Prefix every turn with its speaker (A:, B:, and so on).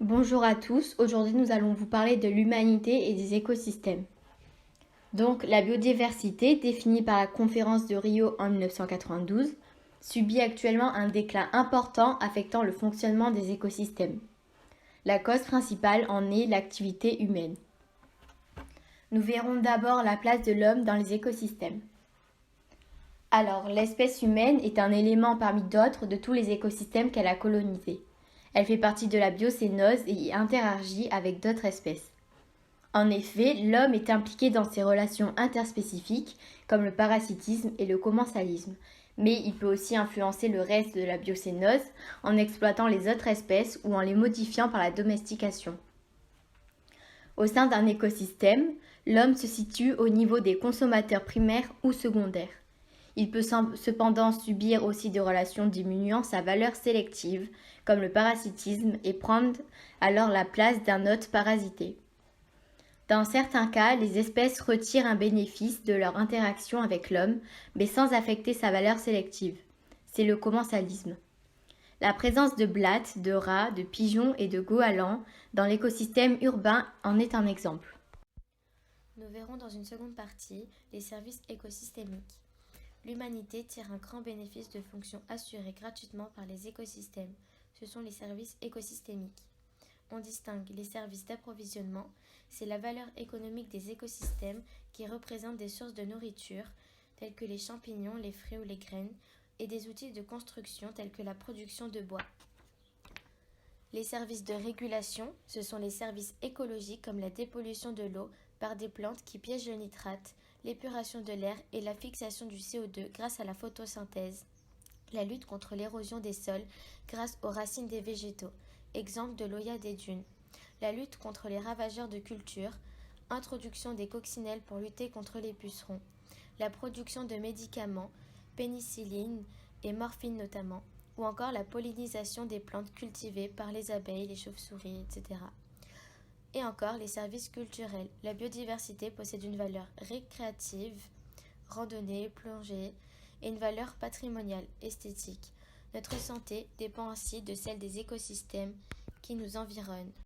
A: Bonjour à tous, aujourd'hui nous allons vous parler de l'humanité et des écosystèmes. Donc la biodiversité, définie par la conférence de Rio en 1992, subit actuellement un déclin important affectant le fonctionnement des écosystèmes. La cause principale en est l'activité humaine. Nous verrons d'abord la place de l'homme dans les écosystèmes. Alors, l'espèce humaine est un élément parmi d'autres de tous les écosystèmes qu'elle a colonisés. Elle fait partie de la biocénose et y interagit avec d'autres espèces. En effet, l'homme est impliqué dans ces relations interspécifiques, comme le parasitisme et le commensalisme, mais il peut aussi influencer le reste de la biocénose en exploitant les autres espèces ou en les modifiant par la domestication. Au sein d'un écosystème, l'homme se situe au niveau des consommateurs primaires ou secondaires. Il peut cependant subir aussi des relations diminuant sa valeur sélective, comme le parasitisme, et prendre alors la place d'un hôte parasité. Dans certains cas, les espèces retirent un bénéfice de leur interaction avec l'homme, mais sans affecter sa valeur sélective. C'est le commensalisme. La présence de blattes, de rats, de pigeons et de goélands dans l'écosystème urbain en est un exemple.
B: Nous verrons dans une seconde partie les services écosystémiques. L'humanité tire un grand bénéfice de fonctions assurées gratuitement par les écosystèmes. Ce sont les services écosystémiques. On distingue les services d'approvisionnement, c'est la valeur économique des écosystèmes qui représentent des sources de nourriture, telles que les champignons, les fruits ou les graines, et des outils de construction tels que la production de bois. Les services de régulation, ce sont les services écologiques comme la dépollution de l'eau par des plantes qui piègent le nitrate, l'épuration de l'air et la fixation du CO2 grâce à la photosynthèse. La lutte contre l'érosion des sols grâce aux racines des végétaux, exemple de l'Oya des dunes. La lutte contre les ravageurs de culture, introduction des coccinelles pour lutter contre les pucerons. La production de médicaments, pénicilline et morphine notamment, ou encore la pollinisation des plantes cultivées par les abeilles, les chauves-souris, etc. Et encore les services culturels. La biodiversité possède une valeur récréative, randonnée, plongée, et une valeur patrimoniale, esthétique. Notre santé dépend ainsi de celle des écosystèmes qui nous environnent.